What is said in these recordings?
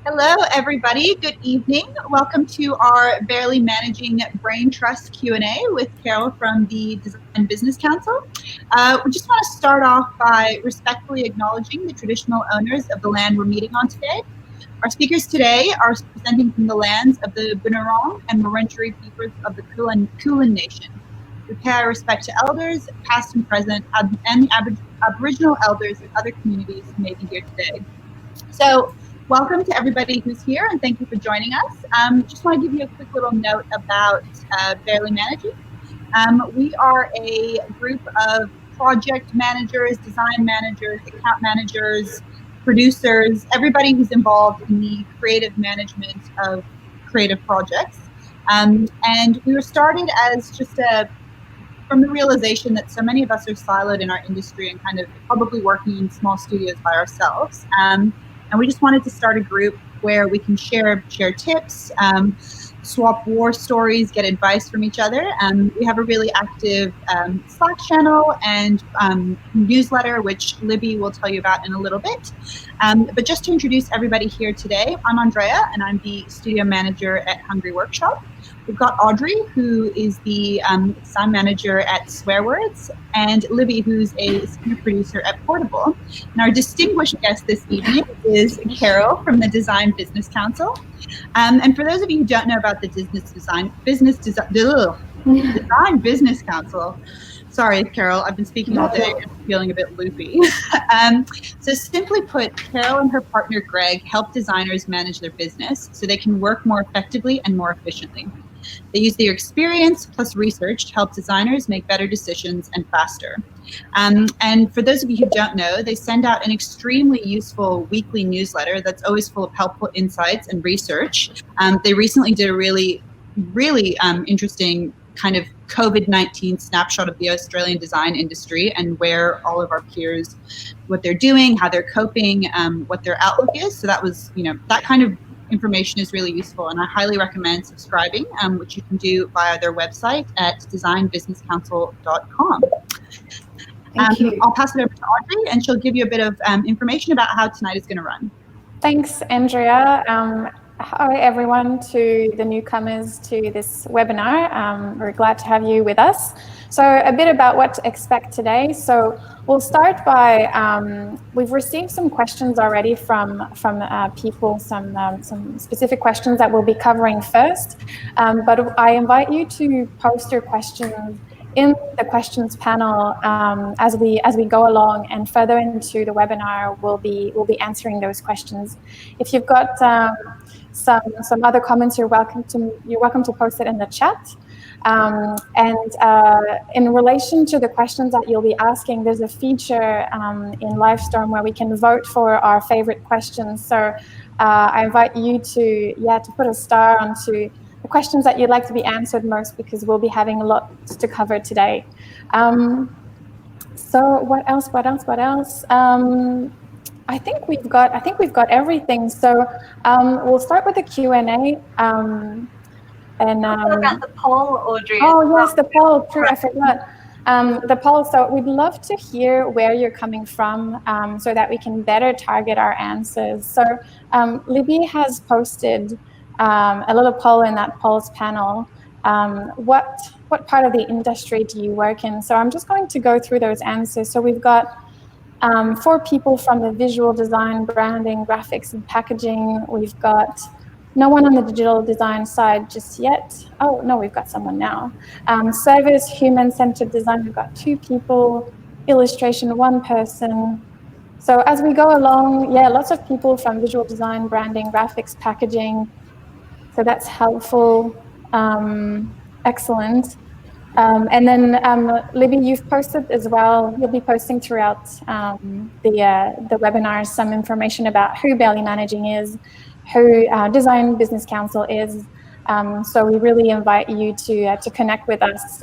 Hello, everybody. Good evening. Welcome to our Barely Managing Brain Trust Q&A with Carol from the Design Business Council. We just want to start off by respectfully acknowledging the traditional owners of the land we're meeting on today. Our speakers today are presenting from the lands of the Bunurong and Wurundjeri peoples of the Kulin Nation. We pay our respect to elders, past and present, and the Aboriginal elders of other communities who may be here today. So, welcome to everybody who's here, and thank you for joining us. Just want to give you a quick little note about Barely Managing. We are a group of project managers, design managers, account managers, producers, everybody who's involved in the creative management of creative projects. And we were started as just from the realization that so many of us are siloed in our industry and kind of probably working in small studios by ourselves. And we just wanted to start a group where we can share tips, swap war stories, get advice from each other. We have a really active Slack channel and newsletter, which Libby will tell you about in a little bit. But just to introduce everybody here today, I'm Andrea, and I'm the studio manager at Hungry Workshop. We've got Audrey, who is the sound manager at Swearwords, and Libby, who's a senior producer at Portable. And our distinguished guest this evening is Carol from the Design Business Council. And for those of you who don't know about the Design Business Council, sorry, Carol, I've been speaking all day and feeling a bit loopy. So simply put, Carol and her partner, Greg, help designers manage their business so they can work more effectively and more efficiently. They use their experience plus research to help designers make better decisions and faster. And for those of you who don't know, they send out an extremely useful weekly newsletter that's always full of helpful insights and research. They recently did a really interesting kind of COVID-19 snapshot of the Australian design industry and where all of our peers, what they're doing, how they're coping, what their outlook is. So that was, that kind of information is really useful, and I highly recommend subscribing, which you can do via their website at designbusinesscouncil.com. Thank you. I'll pass it over to Audrey, and she'll give you a bit of information about how tonight is going to run. Thanks, Andrea. Hi, everyone, to the newcomers to this webinar. We're glad to have you with us. So a bit about what to expect today. So we'll start by, we've received some questions already from people, some specific questions that we'll be covering first. But I invite you to post your questions in the questions panel as we go along, and further into the webinar, we'll be answering those questions. If you've got some other comments, you're welcome to post it in the chat. And in relation to the questions that you'll be asking, there's a feature in Livestorm where we can vote for our favorite questions. So I invite you to put a star onto the questions that you'd like to be answered most, because we'll be having a lot to cover today. So what else? I think we've got everything. So we'll start with the Q&A. About the poll, Audrey. Oh yes, the poll. True, I forgot. The poll. So we'd love to hear where you're coming from, so that we can better target our answers. So Libby has posted a little poll in that polls panel. What part of the industry do you work in? So I'm just going to go through those answers. So we've got 4 people from the visual design, branding, graphics, and packaging. We've got no one on the digital design side just yet. Oh, no, we've got someone now. Service, human-centered design, we've got 2 people. Illustration, 1 person. So as we go along, lots of people from visual design, branding, graphics, packaging. So that's helpful. Excellent. And then Libby, you've posted as well. You'll be posting throughout the webinars some information about who Barely Managing is, who Design Business Council is. So we really invite you to connect with us,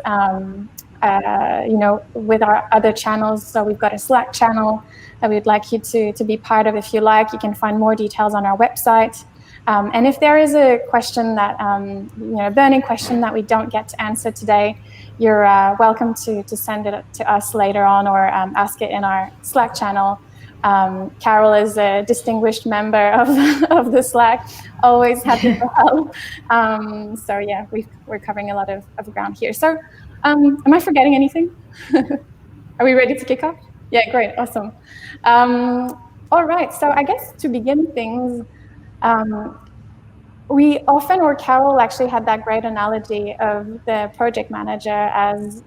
with our other channels. So we've got a Slack channel that we'd like you to be part of if you like. You can find more details on our website. And if there is a question that, a burning question that we don't get to answer today, you're welcome to send it to us later on, or ask it in our Slack channel. Carol is a distinguished member of the Slack, always happy to help. So yeah, we're covering a lot of ground here. So am I forgetting anything? Are we ready to kick off? Yeah, great, awesome. All right, so I guess to begin things, we often, or Carol actually had that great analogy of the project manager as,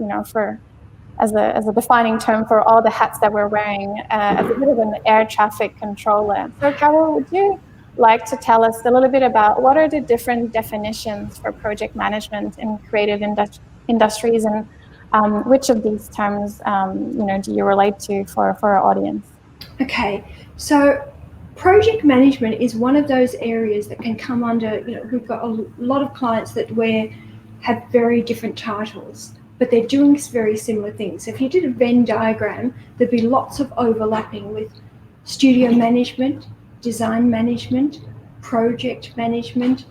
as a defining term for all the hats that we're wearing, as a bit of an air traffic controller. So Carol, would you like to tell us a little bit about what are the different definitions for project management in creative industries, and which of these terms do you relate to for our audience? Okay, so project management is one of those areas that can come under, we've got a lot of clients that have very different titles, but they're doing very similar things. If you did a Venn diagram, there'd be lots of overlapping with studio management, design management, project management,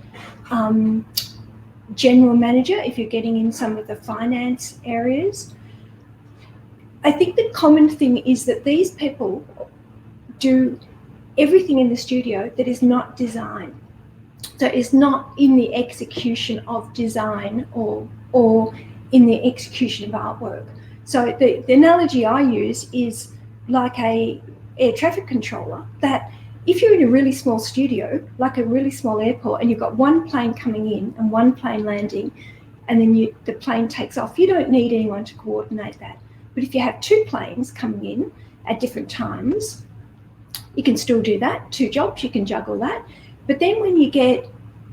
general manager, if you're getting in some of the finance areas. I think the common thing is that these people do everything in the studio that is not design. So it's not in the execution of design or in the execution of artwork. So the analogy I use is like a air traffic controller, that if you're in a really small studio, like a really small airport, and you've got one plane coming in and one plane landing, and then the plane takes off, you don't need anyone to coordinate that. But if you have two planes coming in at different times, you can still do that. Two jobs, you can juggle that. But then when you get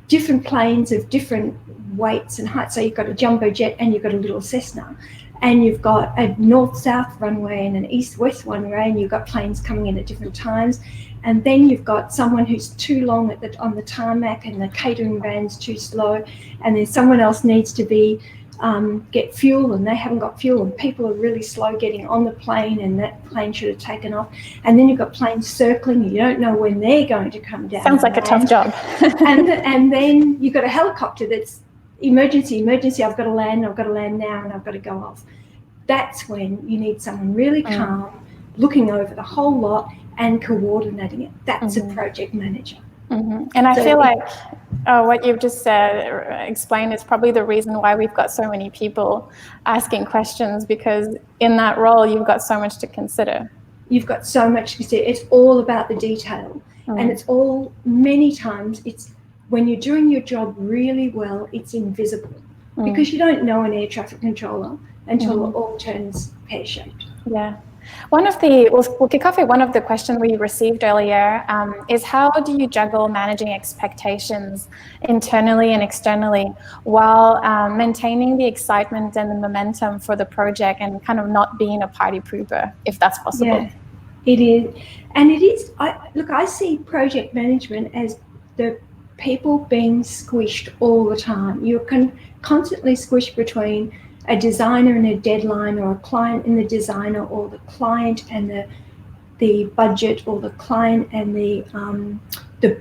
different planes of different weights and heights, so you've got a jumbo jet and you've got a little Cessna, and you've got a north-south runway and an east-west runway, and you've got planes coming in at different times, and then you've got someone who's too long on the tarmac and the catering van's too slow, and then someone else needs to get fuel and they haven't got fuel, and people are really slow getting on the plane and that plane should have taken off, and then you've got planes circling, you don't know when they're going to come down. Sounds like a tough job. and then you've got a helicopter that's emergency, I've got to land now and I've got to go off. That's when you need someone really calm, looking over the whole lot and coordinating it. That's a project manager. And I feel like what you've just explained is probably the reason why we've got so many people asking questions, because in that role, you've got so much to consider. You've got so much to consider. It's all about the detail. And it's all, many times, it's when you're doing your job really well, it's invisible because you don't know an air traffic controller until it all turns pear-shaped. Yeah. We'll kick off with one of the questions we received earlier, is how do you juggle managing expectations internally and externally while maintaining the excitement and the momentum for the project and kind of not being a party pooper, if that's possible? Yeah, it is. And it is, I see project management as the people being squished all the time. You're constantly squished between a designer and a deadline, or a client and the designer, or the client and the budget, or the client and the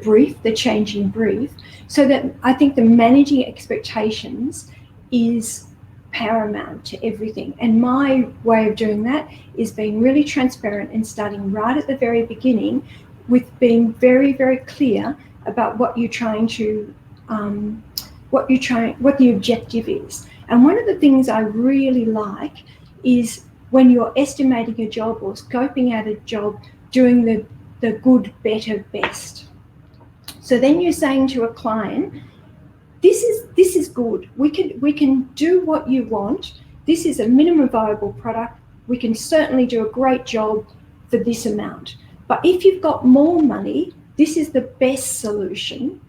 brief, the changing brief. So that I think the managing expectations is paramount to everything. And my way of doing that is being really transparent and starting right at the very beginning with being very, very clear about what you're trying to, what the objective is. And one of the things I really like is when you're estimating a job or scoping out a job, doing the good, better, best. So then you're saying to a client, this is good. We can do what you want. This is a minimum viable product. We can certainly do a great job for this amount. But if you've got more money, this is the best solution.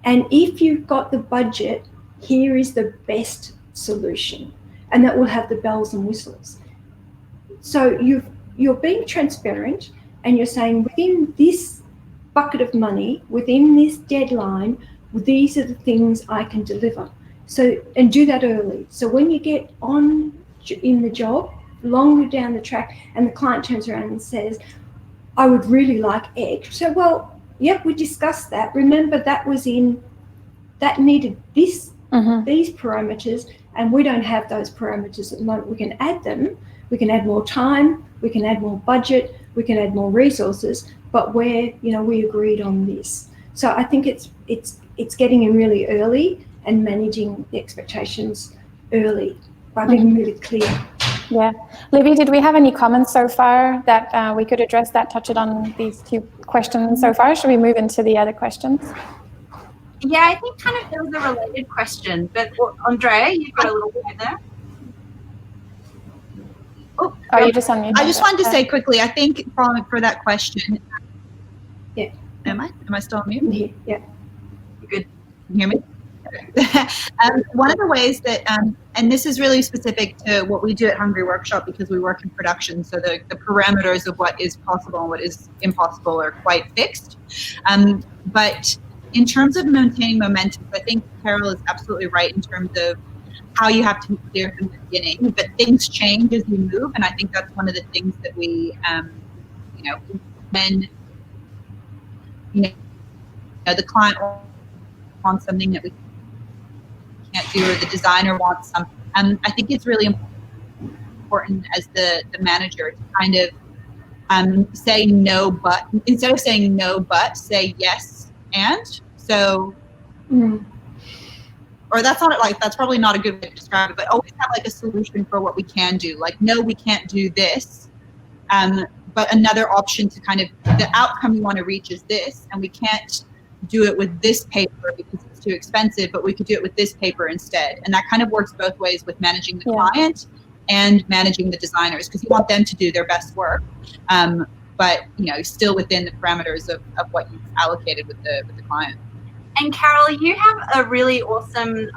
And if you've got the budget, here is the best solution, and that will have the bells and whistles. So you're being transparent, and you're saying within this bucket of money, within this deadline, these are the things I can deliver. So, and do that early. So when you get on in the job, longer down the track, and the client turns around and says, I would really like X. So, well, yep, we discussed that. Remember that needed this, these parameters, and we don't have those parameters at the moment. We can add them. We can add more time. we can add more budget, we can add more resources, but we agreed on this. So I think it's getting in really early and managing the expectations early by being really clear. Yeah. Libby, did we have any comments so far that we could address that touch it on these two questions so far? Should we move into the other questions? Yeah, I think kind of there was a related question, but Andrea, you've got a little bit there. Oh, you just unmuted. I just wanted to say quickly, I think following for that question. Yeah. Am I still on mute? Yeah. You good? Can you hear me? One of the ways that, and this is really specific to what we do at Hungry Workshop because we work in production, so the parameters of what is possible and what is impossible are quite fixed. But in terms of maintaining momentum, I think Carol is absolutely right in terms of how you have to be clear from the beginning, but things change as you move, and I think that's one of the things that we, when the client wants something that we can't do, or the designer wants something. I think it's really important as the manager to kind of say no, but instead of saying no, but say yes and. So, or that's probably not a good way to describe it, but always have like a solution for what we can do. Like, no, we can't do this, but another option to kind of, the outcome you want to reach is this, and we can't do it with this paper because it's too expensive, but we could do it with this paper instead. And that kind of works both ways with managing the client and managing the designers, because you want them to do their best work, but still within the parameters of what you've allocated with the client. And Carol, you have a really awesome.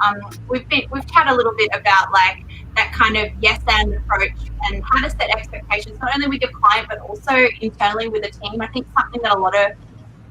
We've chatted a little bit about like that kind of yes and approach and how to set expectations, not only with your client but also internally with the team. I think something that a lot of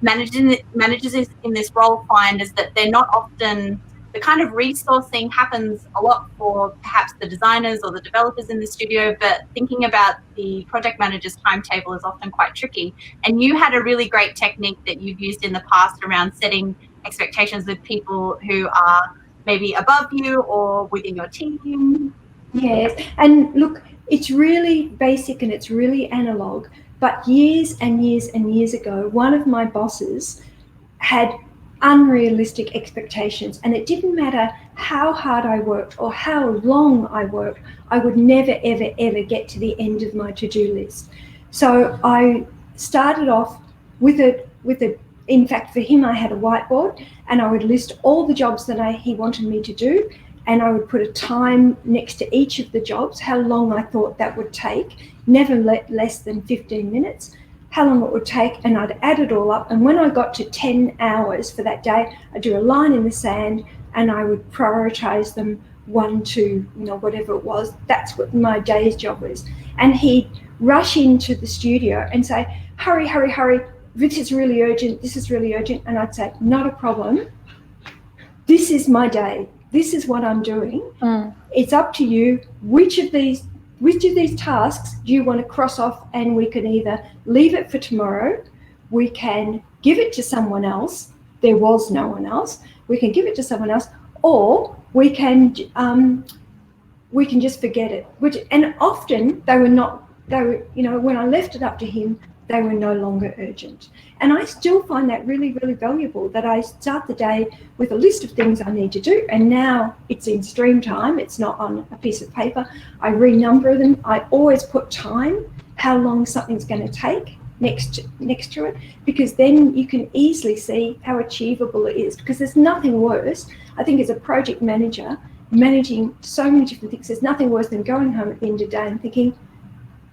managers in this role find is that they're not often, the kind of resourcing happens a lot for perhaps the designers or the developers in the studio, but thinking about the project manager's timetable is often quite tricky. And you had a really great technique that you've used in the past around setting expectations with people who are maybe above you or within your team. Yes, and look, it's really basic and it's really analog. But years and years and years ago, one of my bosses had unrealistic expectations, and it didn't matter how hard I worked or how long I worked, I would never, ever, ever get to the end of my to-do list. So I started off with a. In fact, for him, I had a whiteboard, and I would list all the jobs that he wanted me to do, and I would put a time next to each of the jobs, how long I thought that would take, never less than 15 minutes, how long it would take, and I'd add it all up. And when I got to 10 hours for that day, I'd do a line in the sand, and I would prioritize them 1, 2, whatever it was. That's what my day's job was. And he'd rush into the studio and say, hurry, hurry, hurry. This is really urgent. This is really urgent. And I'd say, not a problem. This is my day. This is what I'm doing. It's up to you. Which of these tasks do you want to cross off? And we can either leave it for tomorrow. We can give it to someone else. There was no one else. We can give it to someone else, or we can just forget it. And often they were, when I left it up to him, they were no longer urgent. And I still find that really, really valuable, that I start the day with a list of things I need to do. And now it's in Streamtime. It's not on a piece of paper. I renumber them. I always put time, how long something's going to take next to it, because then you can easily see how achievable it is. Because there's nothing worse, I think, as a project manager, managing so many different things, there's nothing worse than going home at the end of the day and thinking,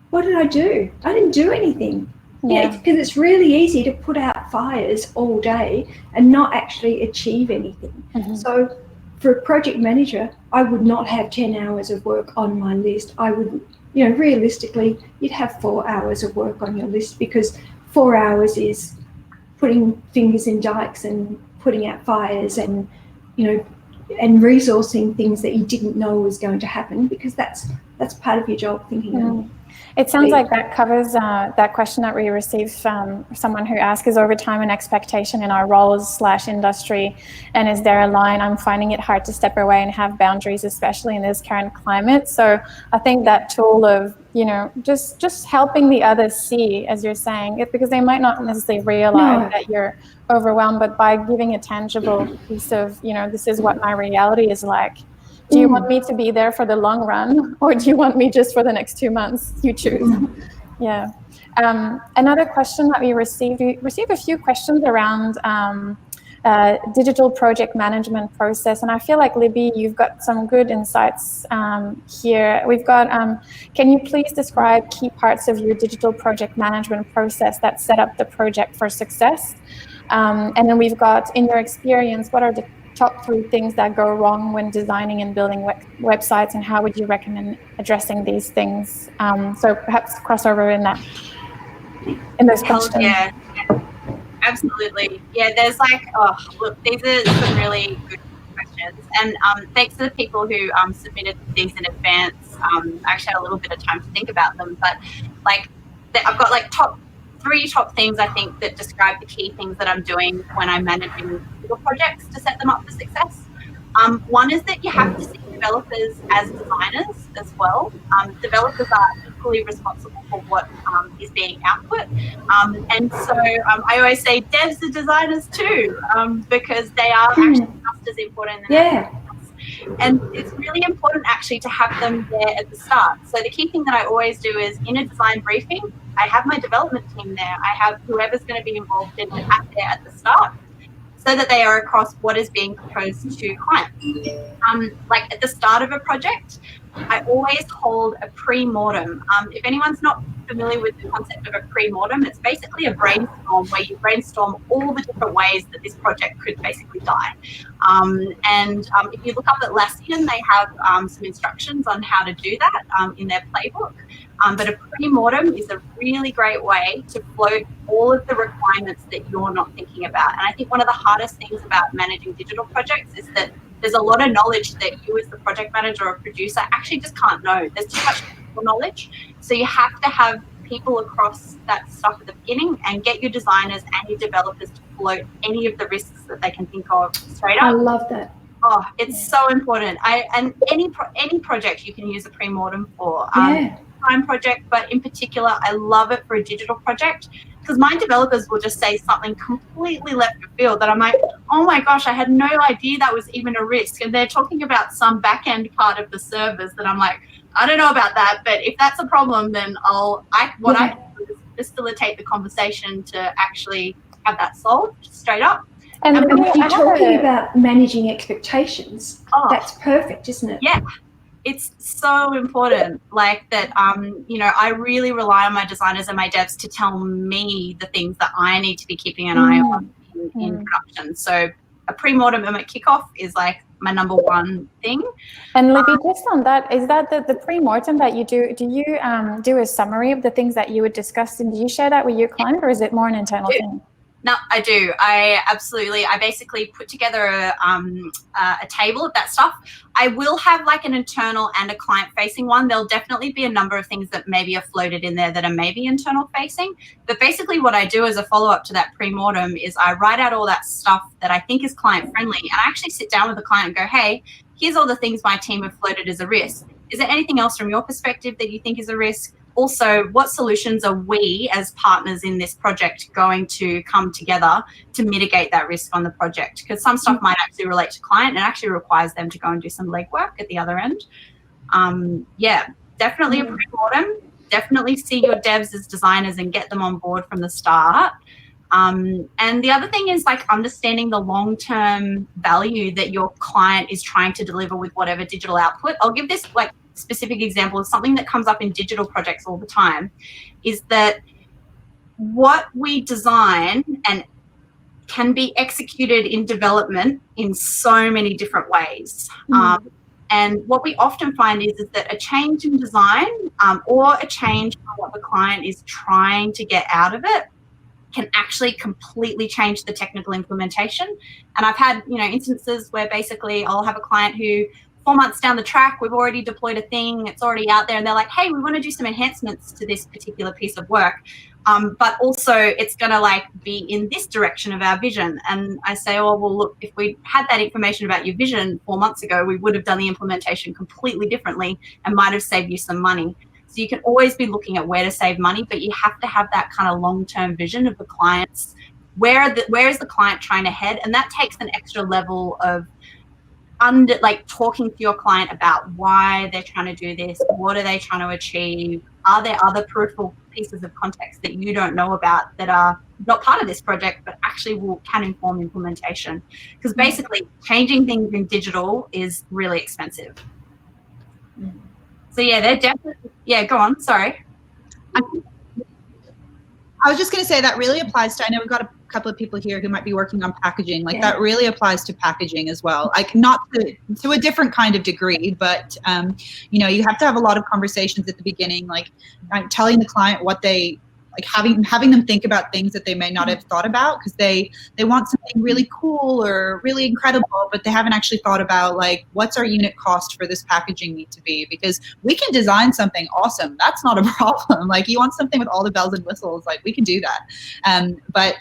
what did I do? I didn't do anything. Yeah, because it's really easy to put out fires all day and not actually achieve anything. So for a project manager, I would not have 10 hours of work on my list. I would, realistically, you'd have 4 hours of work on your list, because 4 hours is putting fingers in dikes and putting out fires and, and resourcing things that you didn't know was going to happen, because that's part of your job, thinking. It sounds like that covers that question that we received from someone who asked, is overtime an expectation in our roles/industry? And is there a line? I'm finding it hard to step away and have boundaries, especially in this current climate. So I think that tool of just helping the others see, as you're saying, it, because they might not necessarily realize that you're overwhelmed, but by giving a tangible piece of, this is what my reality is like. Do you want me to be there for the long run, or do you want me just for the next 2 months? You choose. Yeah. Another question that we received a few questions around digital project management process, and I feel like, Libby, you've got some good insights here. We've got, can you please describe key parts of your digital project management process that set up the project for success? And then we've got, in your experience, what are the top 3 things that go wrong when designing and building websites, and how would you recommend addressing these things? So perhaps crossover in those questions. Yeah, absolutely. Yeah, there's look, these are some really good questions, and thanks to the people who submitted these in advance. I actually had a little bit of time to think about them, but I've got three top things I think that describe the key things that I'm doing when I'm managing digital projects to set them up for success. One is that you have to see developers as designers as well. Developers are equally responsible for what is being output. And so I always say devs are designers too, because they are actually just as important than everything else. And it's really important actually to have them there at the start. So the key thing that I always do is, in a design briefing, I have my development team there. I have whoever's going to be involved in it there at the start, so that they are across what is being proposed to clients. Like at the start of a project, I always hold a pre-mortem. If anyone's not familiar with the concept of a pre-mortem, it's basically a brainstorm where you brainstorm all the different ways that this project could basically die. And if you look up at Atlassian, they have some instructions on how to do that in their playbook. But a pre-mortem is a really great way to float all of the requirements that you're not thinking about. And I think one of the hardest things about managing digital projects is that there's a lot of knowledge that you as the project manager or producer actually just can't know. There's too much technical knowledge. So you have to have people across that stuff at the beginning, and get your designers and your developers to float any of the risks that they can think of straight up. I love that. Oh, it's so important. And any project you can use a pre-mortem for. Time project, but in particular, I love it for a digital project, because my developers will just say something completely left of field that I'm like, oh my gosh, I had no idea that was even a risk. And they're talking about some back-end part of the servers that I'm like, I don't know about that, but if that's a problem, then I do is facilitate the conversation to actually have that solved straight up. And when you're talking about managing expectations, that's perfect, isn't it? Yeah. It's so important, like that, I really rely on my designers and my devs to tell me the things that I need to be keeping an eye on in production. So a pre-mortem and a kickoff is like my number one thing. And Libby, just on that, is that the pre-mortem that you do you do a summary of the things that you would discuss, and do you share that with your client, or is it more an internal thing? No, I do. I basically put together a table of that stuff. I will have like an internal and a client-facing one. There'll definitely be a number of things that maybe are floated in there that are maybe internal-facing. But basically what I do as a follow-up to that pre-mortem is I write out all that stuff that I think is client-friendly, and I actually sit down with the client and go, hey, here's all the things my team have floated as a risk. Is there anything else from your perspective that you think is a risk? Also, what solutions are we as partners in this project going to come together to mitigate that risk on the project? Because some stuff might actually relate to client and actually requires them to go and do some legwork at the other end. Definitely a pre-mortem. Definitely see your devs as designers and get them on board from the start. And the other thing is like understanding the long-term value that your client is trying to deliver with whatever digital output. I'll give this like specific example of something that comes up in digital projects all the time, is that what we design and can be executed in development in so many different ways. And what we often find is that a change in design or a change in what the client is trying to get out of it can actually completely change the technical implementation. And I've had, instances where basically I'll have a client who 4 months down the track, we've already deployed a thing, it's already out there, and they're like, hey, we want to do some enhancements to this particular piece of work, but also it's going to like be in this direction of our vision. And I say, oh, well, look, if we had that information about your vision 4 months ago, we would have done the implementation completely differently and might have saved you some money. So you can always be looking at where to save money, but you have to have that kind of long-term vision of the client's, where is the client trying to head? And that takes an extra level of talking to your client about why they're trying to do this, what are they trying to achieve, are there other peripheral pieces of context that you don't know about that are not part of this project but actually can inform implementation, because basically changing things in digital is really expensive. So yeah, they're definitely, go on, sorry. I was just going to say that really applies to, I know we've got a couple of people here who might be working on packaging. Like that really applies to packaging as well. Like not to a different kind of degree, but you have to have a lot of conversations at the beginning, like telling the client what they, like having them think about things that they may not have thought about, because they want something really cool or really incredible, but they haven't actually thought about like, what's our unit cost for this packaging need to be? Because we can design something awesome. That's not a problem. Like you want something with all the bells and whistles, like we can do that. But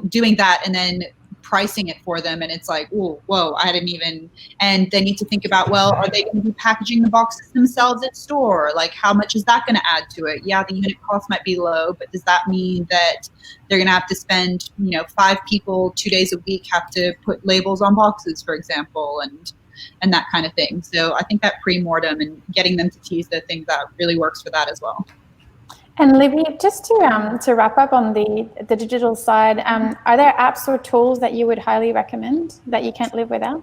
doing that and then pricing it for them, and it's like, oh, whoa, I hadn't even, and they need to think about, well, are they going to be packaging the boxes themselves at store? Like how much is that going to add to it? Yeah, the unit cost might be low, but does that mean that they're going to have to spend 5 people 2 days a week have to put labels on boxes, for example, and that kind of thing. So I think that pre-mortem and getting them to tease the things that really works for that as well. And Libby, just to wrap up on the digital side, are there apps or tools that you would highly recommend that you can't live without?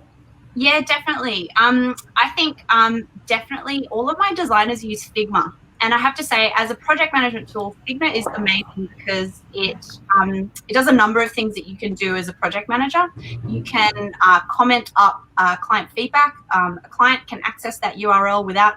Yeah, definitely. I think definitely all of my designers use Figma. And I have to say, as a project management tool, Figma is amazing because it does a number of things that you can do as a project manager. You can comment up client feedback. A client can access that URL without,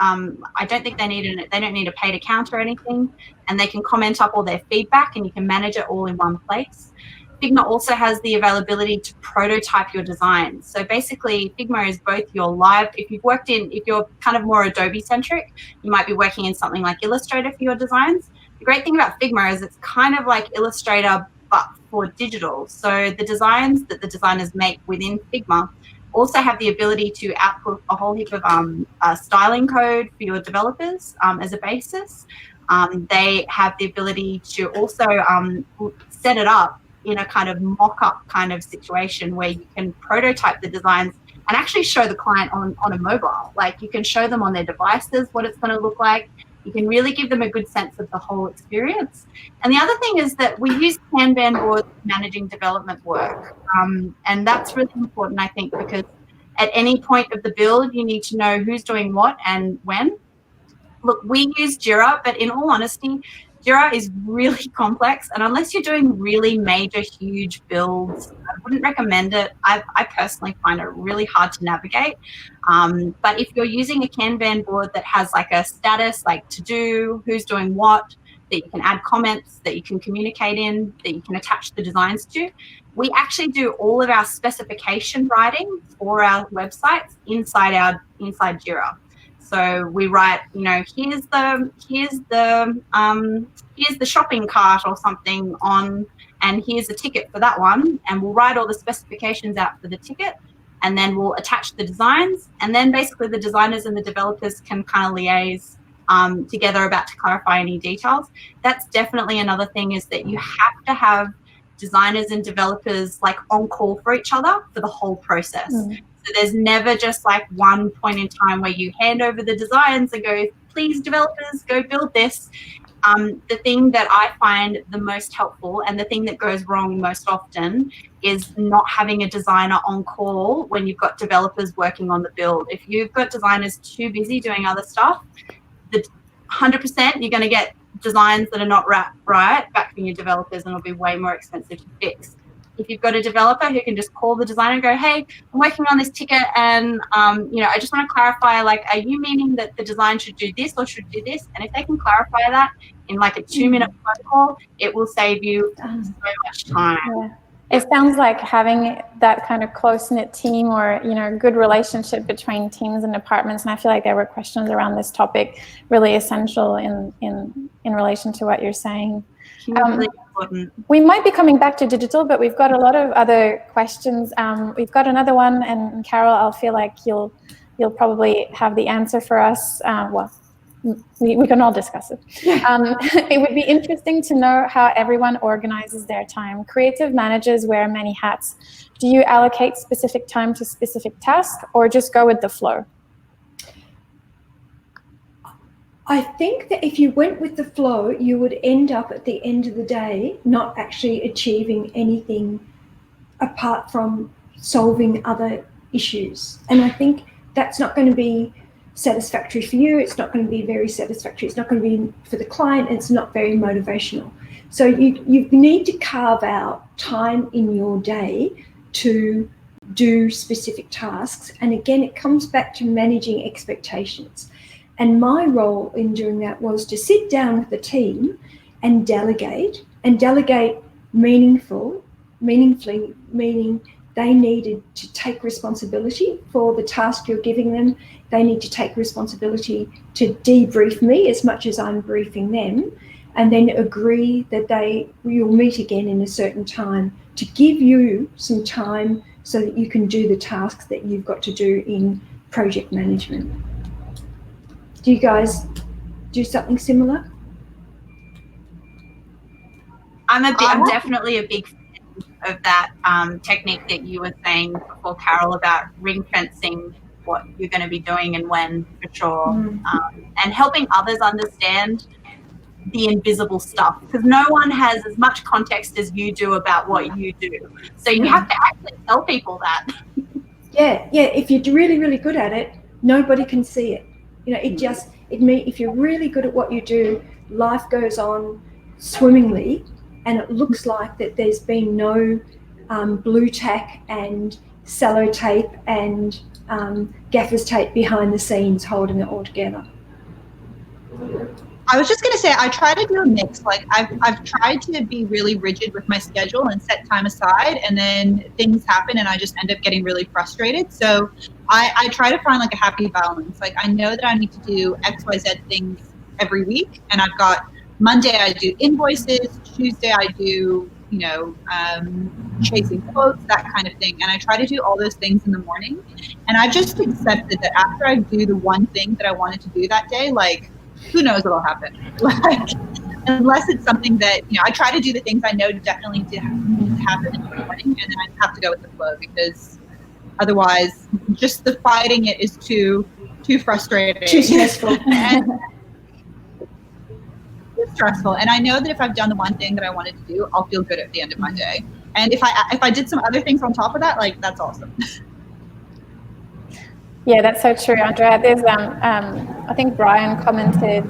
I don't think they don't need a paid account or anything, and they can comment up all their feedback and you can manage it all in one place. Figma also has the availability to prototype your design. So basically Figma is both your live, if you're kind of more Adobe centric, you might be working in something like Illustrator for your designs. The great thing about Figma is it's kind of like Illustrator but for digital. So the designs that the designers make within Figma also have the ability to output a whole heap of styling code for your developers as a basis. They have the ability to also set it up in a kind of mock-up kind of situation where you can prototype the designs and actually show the client on a mobile. Like you can show them on their devices what it's going to look like. You can really give them a good sense of the whole experience. And the other thing is that we use Kanban boards managing development work. And that's really important, I think, because at any point of the build, you need to know who's doing what and when. Look, we use Jira, but in all honesty, Jira is really complex. And unless you're doing really major, huge builds, I wouldn't recommend it. I personally find it really hard to navigate. But if you're using a Kanban board that has like a status, like to do, who's doing what, that you can add comments, that you can communicate in, that you can attach the designs to, we actually do all of our specification writing for our websites inside Jira. So we write, here's the shopping cart or something on, and here's a ticket for that one, and we'll write all the specifications out for the ticket, and then we'll attach the designs, and then basically the designers and the developers can kind of liaise together about to clarify any details. That's definitely another thing, is that you have to have designers and developers like on call for each other for the whole process. So there's never just like one point in time where you hand over the designs and go, please developers, go build this. The thing that I find the most helpful and the thing that goes wrong most often is not having a designer on call when you've got developers working on the build. If you've got designers too busy doing other stuff, 100% you're going to get designs that are not right back from your developers, and it'll be way more expensive to fix. If you've got a developer who can just call the designer and go, hey, I'm working on this ticket and, I just want to clarify, like, are you meaning that the design should do this or should do this? And if they can clarify that in like a 2-minute phone call, it will save you so much time. Yeah. It sounds like having that kind of close-knit team or, good relationship between teams and departments. And I feel like there were questions around this topic really essential in relation to what you're saying. We might be coming back to digital, but we've got a lot of other questions. We've got another one, and Carol, I'll feel like you'll probably have the answer for us. we can all discuss it. It would be interesting to know how everyone organizes their time. Creative managers wear many hats. Do you allocate specific time to specific tasks or just go with the flow? I think that if you went with the flow, you would end up at the end of the day not actually achieving anything apart from solving other issues. And I think that's not going to be satisfactory for you. It's not going to be very satisfactory. It's not going to be for the client. It's not very motivational. So you need to carve out time in your day to do specific tasks. And again, it comes back to managing expectations. And my role in doing that was to sit down with the team and delegate meaningfully, meaning they needed to take responsibility for the task you're giving them. They need to take responsibility to debrief me as much as I'm briefing them, and then agree that you'll meet again in a certain time to give you some time so that you can do the tasks that you've got to do in project management. Do you guys do something similar? I'm definitely a big fan of that technique that you were saying before, Carol, about ring fencing what you're going to be doing and when, for sure, and helping others understand the invisible stuff, because no one has as much context as you do about what you do. So you have to actually tell people that. Yeah. If you're really, really good at it, nobody can see it. If you're really good at what you do, life goes on swimmingly, and it looks like that there's been no blue tack and sellotape and gaffer's tape behind the scenes holding it all together. I was just going to say, I try to do a mix. Like I've tried to be really rigid with my schedule and set time aside, and then things happen and I just end up getting really frustrated. So I try to find like a happy balance. Like I know that I need to do XYZ things every week, and I've got Monday I do invoices, Tuesday I do, chasing quotes, that kind of thing. And I try to do all those things in the morning. And I've just accepted that after I do the one thing that I wanted to do that day, like, who knows what'll happen? Like, unless it's something that, I try to do the things I know definitely need to happen in the morning, and then I have to go with the flow, because otherwise just the fighting it is too frustrating. Too stressful. Stressful. And I know that if I've done the one thing that I wanted to do, I'll feel good at the end of my day. And if I did some other things on top of that, like, that's awesome. Yeah, that's so true, Andrea. There's, I think Brian commented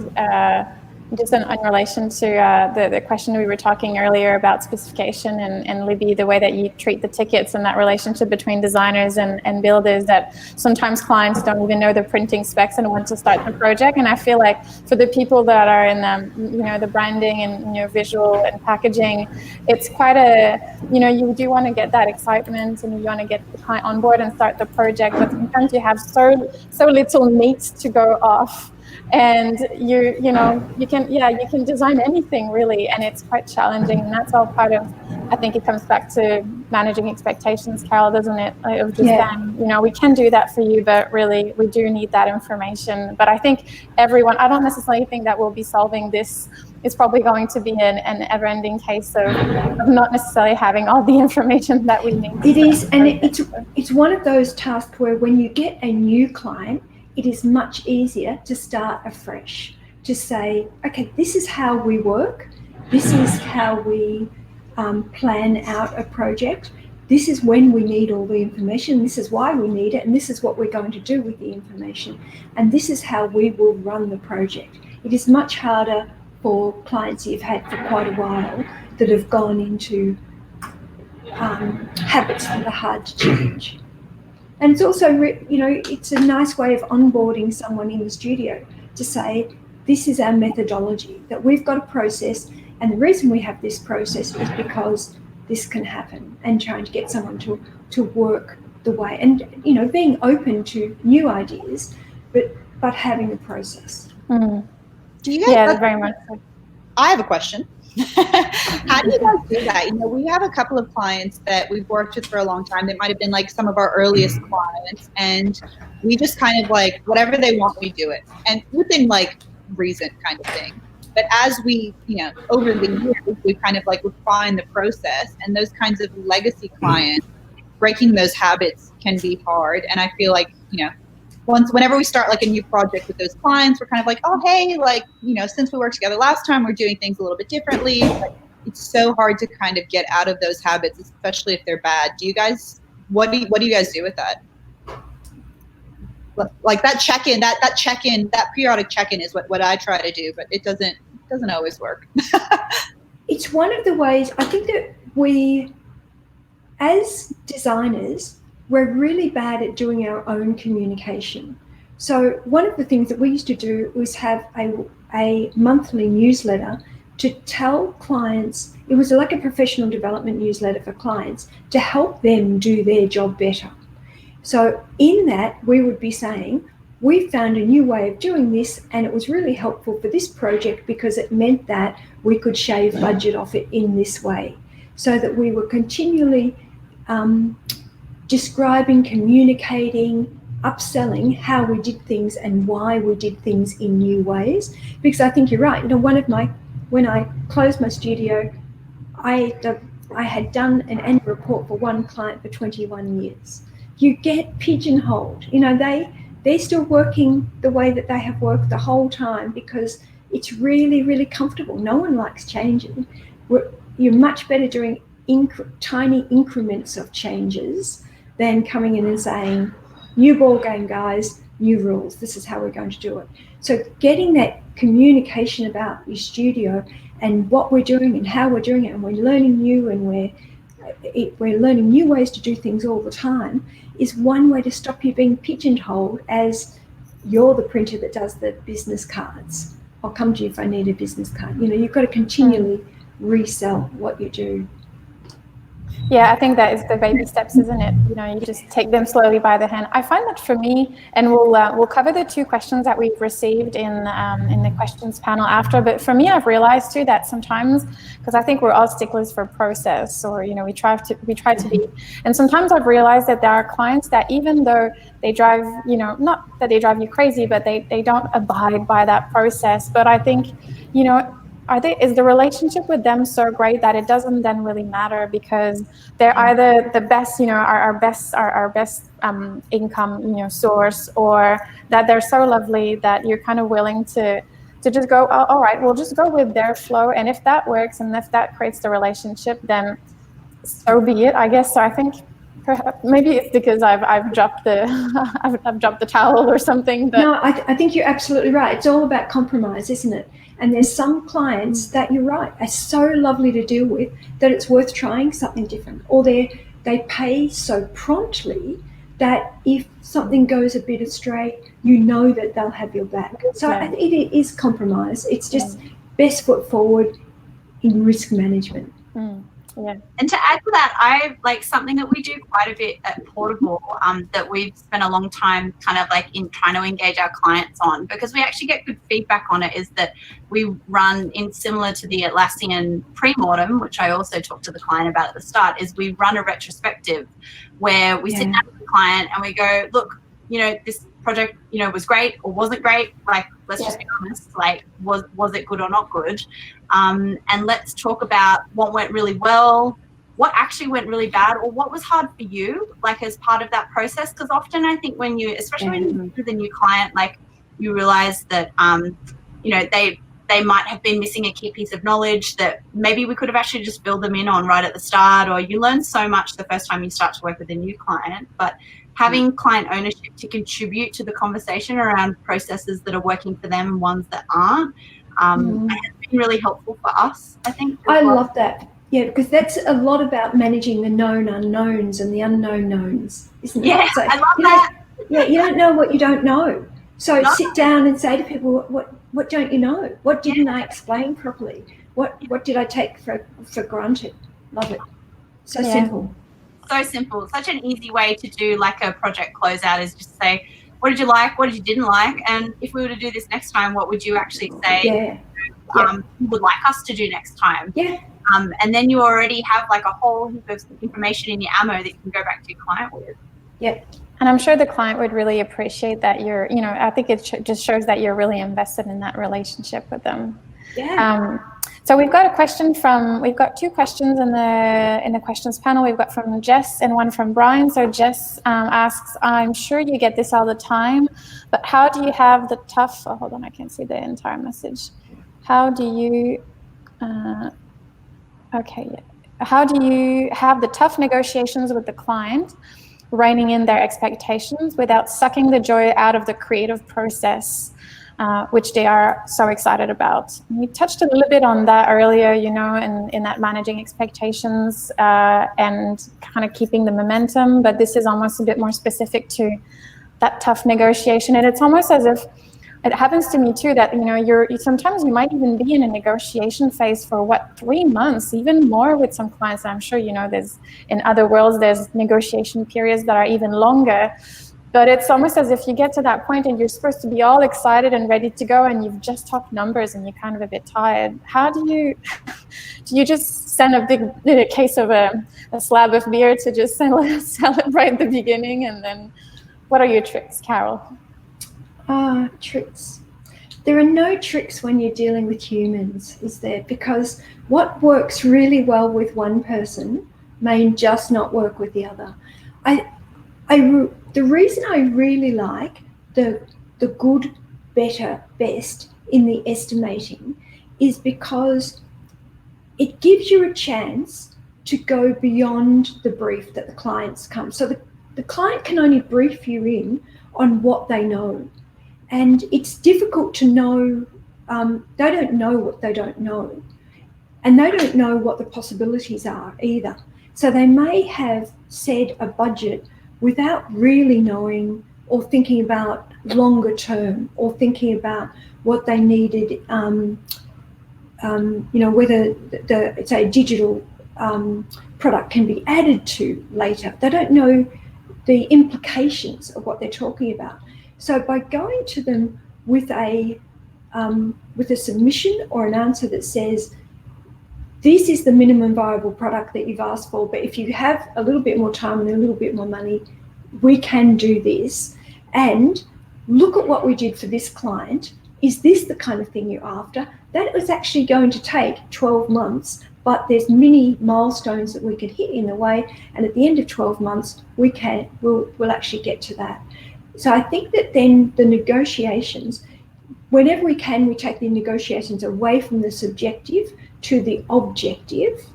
just in relation to the question we were talking earlier about specification, and Libby, the way that you treat the tickets and that relationship between designers and builders, that sometimes clients don't even know the printing specs and want to start the project. And I feel like for the people that are in the branding and visual and packaging, it's quite you do want to get that excitement and you want to get the client on board and start the project, but sometimes you have so little meat to go off. And you can design anything really, and it's quite challenging, and that's all part of, I think it comes back to managing expectations, Carol, doesn't it? Of just we can do that for you, but really we do need that information. But I think I don't necessarily think that we'll be solving this. It's probably going to be an ever-ending case of not necessarily having all the information that we need. It is, and it's one of those tasks where when you get a new client, it is much easier to start afresh, to say, okay, this is how we work. This is how we plan out a project. This is when we need all the information. This is why we need it. And this is what we're going to do with the information. And this is how we will run the project. It is much harder for clients you've had for quite a while that have gone into habits that are hard to change. And it's also, it's a nice way of onboarding someone in the studio to say, this is our methodology, that we've got a process, and the reason we have this process is because this can happen, and trying to get someone to work the way, and, being open to new ideas, but having a process. Mm. Do you guys very much so. I have a question. How do you guys do that? We have a couple of clients that we've worked with for a long time. They might have been like some of our earliest clients, and we just kind of like, whatever they want, we do it. And within like reason kind of thing. But as we, over the years, we kind of like refine the process, and those kinds of legacy clients, breaking those habits can be hard. And I feel like, whenever we start like a new project with those clients, we're kind of like, oh, hey, like, since we worked together last time, we're doing things a little bit differently. But it's so hard to kind of get out of those habits, especially if they're bad. What do you guys do with that? Like that check-in, that periodic check-in is what I try to do, but it doesn't always work. It's one of the ways I think that we, as designers, we're really bad at doing our own communication. So one of the things that we used to do was have a monthly newsletter to tell clients, it was like a professional development newsletter for clients to help them do their job better. So in that, we would be saying, we found a new way of doing this, and it was really helpful for this project because it meant that we could shave budget off it in this way. So that we were continually describing, communicating, upselling how we did things and why we did things in new ways. Because I think you're right. When I closed my studio, I had done an annual report for one client for 21 years. You get pigeonholed. They're still working the way that they have worked the whole time because it's really, really comfortable. No one likes changing. You're much better doing tiny increments of changes than coming in and saying, new ball game, guys, new rules. This is how we're going to do it. So getting that communication about your studio and what we're doing and how we're doing it, and we're learning new, and we're learning new ways to do things all the time, is one way to stop you being pigeonholed as you're the printer that does the business cards. I'll come to you if I need a business card. You've got to continually resell what you do. Yeah, I think that is the baby steps, isn't it? You just take them slowly by the hand. I find that for me, and we'll cover the two questions that we've received in the questions panel after. But for me, I've realized too that sometimes, because I think we're all sticklers for process, or we try to be, and sometimes I've realized that there are clients that even though they drive, not that they drive you crazy, but they don't abide by that process. But I think, is the relationship with them so great that it doesn't then really matter because they're either the best, our best income, source, or that they're so lovely that you're kind of willing to just go, oh, all right, we'll just go with their flow. And if that works and if that creates the relationship, then so be it, I guess. So I think perhaps maybe it's because I've dropped the I've dropped the towel or something. But no, I think you're absolutely right. It's all about compromise, isn't it? And there's some clients that, you're right, are so lovely to deal with that it's worth trying something different. Or they pay so promptly that if something goes a bit astray, that they'll have your back. So I think it is compromise. It's just best foot forward in risk management. Yeah. And to add to that, I like something that we do quite a bit at Portable that we've spent a long time kind of like in trying to engage our clients on, because we actually get good feedback on it, is that we run in similar to the Atlassian pre-mortem, which I also talked to the client about at the start, is we run a retrospective where we sit down with the client and we go, look, this project, was great or wasn't great. Like, let's just be honest, like, was it good or not good? And let's talk about what went really well, what actually went really bad, or what was hard for you, like, as part of that process. Because often I think when you, especially when you're with a new client, like, you realize that, they might have been missing a key piece of knowledge that maybe we could have actually just filled them in on right at the start, or you learn so much the first time you start to work with a new client. But having client ownership to contribute to the conversation around processes that are working for them and ones that aren't has been really helpful for us, I think. I love that. Yeah, because that's a lot about managing the known unknowns and the unknown knowns, isn't it? Yeah, so, I love that. You don't know what you don't know. So sit down and say to people, what don't you know? What didn't I explain properly? What did I take for granted? Love it. So simple. So simple. Such an easy way to do like a project closeout is just say, what did you like? What did you didn't like? And if we were to do this next time, what would you actually say you would like us to do next time? Yeah. And then you already have like a whole heap of information in your ammo that you can go back to your client with. Yeah. And I'm sure the client would really appreciate that you're, I think it just shows that you're really invested in that relationship with them. Yeah. So we've got two questions in the questions panel. We've got from Jess and one from Brian. So Jess asks, I'm sure you get this all the time, but how do you have the tough, hold on, I can't see the entire message. How do you have the tough negotiations with the client, reining in their expectations without sucking the joy out of the creative process, which they are so excited about? We touched a little bit on that earlier, in that managing expectations and kind of keeping the momentum, but this is almost a bit more specific to that tough negotiation. And it's almost as if it happens to me too that, sometimes you might even be in a negotiation phase for 3 months, even more with some clients. I'm sure, there's in other worlds, there's negotiation periods that are even longer. But it's almost as if you get to that point and you're supposed to be all excited and ready to go, and you've just talked numbers and you're kind of a bit tired. How do you just send a big case of a slab of beer to just celebrate the beginning? And then what are your tricks, Carol? Tricks. There are no tricks when you're dealing with humans, is there? Because what works really well with one person may just not work with the other. The reason I really like the good, better, best in the estimating is because it gives you a chance to go beyond the brief that the clients come. So the client can only brief you in on what they know. And it's difficult to know, they don't know what they don't know. And they don't know what the possibilities are either. So they may have said a budget without really knowing or thinking about longer term or thinking about what they needed, whether it's a digital product can be added to later. They don't know the implications of what they're talking about. So by going to them with a submission or an answer that says, this is the minimum viable product that you've asked for, but if you have a little bit more time and a little bit more money, we can do this. And look at what we did for this client. Is this the kind of thing you're after? That was actually going to take 12 months, but there's many milestones that we can hit in the way. And at the end of 12 months, we'll actually get to that. So I think that then the negotiations, whenever we can, we take the negotiations away from the subjective to the objective.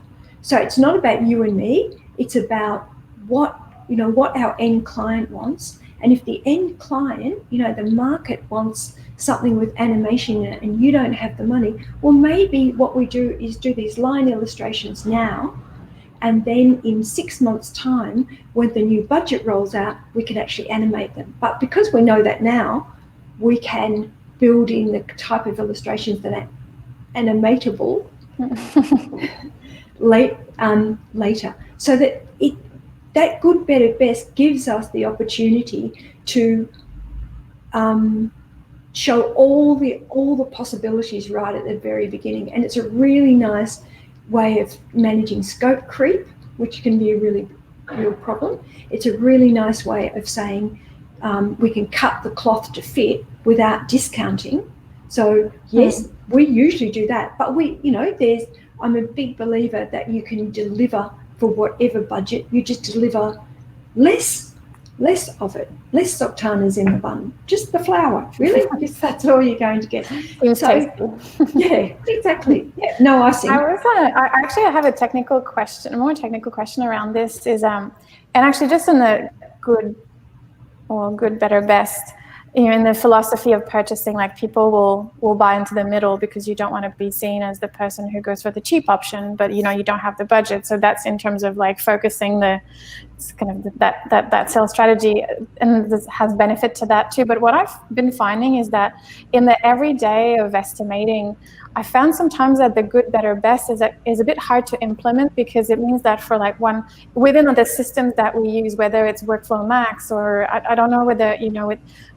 So it's not about you and me, it's about what our end client wants. And if the end client, the market wants something with animation in it and you don't have the money, well, maybe what we do is do these line illustrations now, and then in 6 months' time, when the new budget rolls out, we can actually animate them. But because we know that now, we can build in the type of illustrations that are animatable later. So that good, better, best gives us the opportunity to show all the possibilities right at the very beginning. And it's a really nice way of managing scope creep, which can be a really real problem. It's a really nice way of saying we can cut the cloth to fit without discounting. So yes, we usually do that, but I'm a big believer that you can deliver for whatever budget. You just deliver less of it, less sultanas in the bun, just the flour, really. Just that's all you're going to get. Yeah, exactly. Yeah, no icing. I have a more technical question around this is, and actually just in the good, better, best, in the philosophy of purchasing, like people will buy into the middle because you don't want to be seen as the person who goes for the cheap option, but you don't have the budget. So that's in terms of like focusing that sales strategy, and this has benefit to that too. But what I've been finding is that in the everyday of estimating, I found sometimes that the good, better, best is a bit hard to implement, because it means that for like within the systems that we use, whether it's Workflow Max or I don't know whether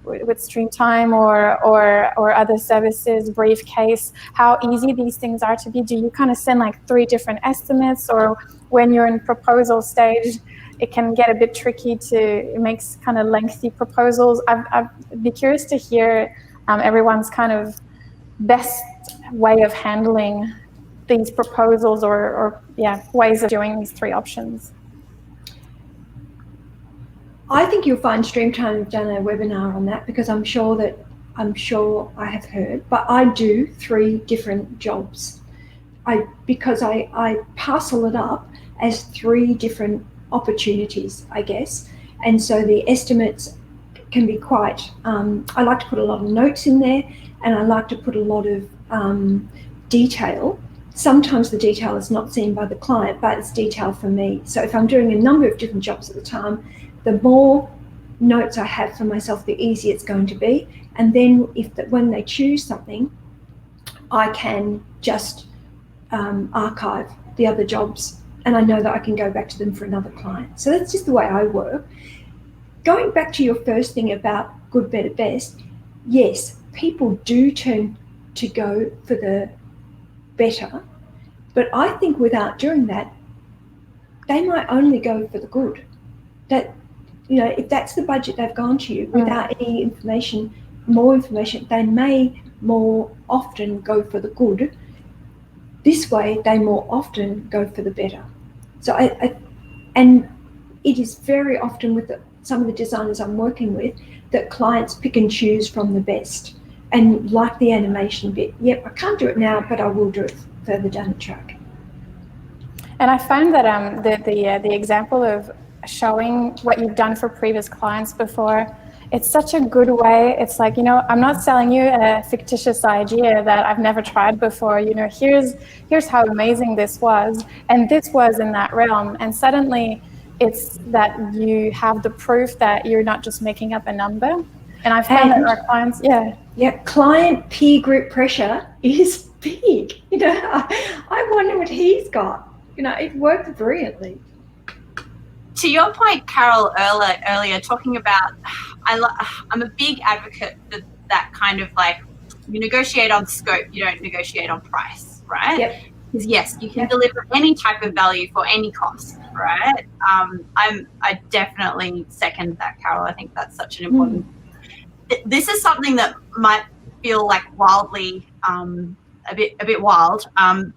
with Streamtime or other services, Briefcase, how easy these things are to be. Do you kind of send like 3 different estimates, or when you're in proposal stage, it can get a bit tricky it makes kind of lengthy proposals. I'd be curious to hear everyone's kind of best way of handling these proposals or ways of doing these three options. I think you'll find Streamtime have done a webinar on that, because I'm sure I have heard, but I do 3 different jobs. Because I parcel it up as 3 different opportunities, I guess. And so the estimates can be quite, I like to put a lot of notes in there, and I like to put a lot of detail. Sometimes the detail is not seen by the client, but it's detail for me. So if I'm doing a number of different jobs at the time, the more notes I have for myself, the easier it's going to be. And then when they choose something, I can just archive the other jobs, and I know that I can go back to them for another client. So that's just the way I work. Going back to your first thing about good, better, best, yes, people do tend to go for the better, but I think without doing that, they might only go for the good. That, if that's the budget they've gone to you without any information, more information, they may more often go for the good. This way, they more often go for the better. So and it is very often with some of the designers I'm working with that clients pick and choose from the best. And like the animation bit, yep, I can't do it now, but I will do it further down the track. And I find that the example of showing what you've done for previous clients before, it's such a good way. It's like, I'm not selling you a fictitious idea that I've never tried before. Here's how amazing this was, and this was in that realm. And suddenly it's that you have the proof that you're not just making up a number. And I found that our clients, client peer group pressure is big. I wonder what he's got. It worked brilliantly. To your point, Carol, earlier talking about, I'm a big advocate for that kind of like, you negotiate on scope, you don't negotiate on price, right? Yep. Because yes, you can deliver any type of value for any cost, right? I definitely second that, Carol. I think that's such an important. This is something that might feel like wildly, a bit wild,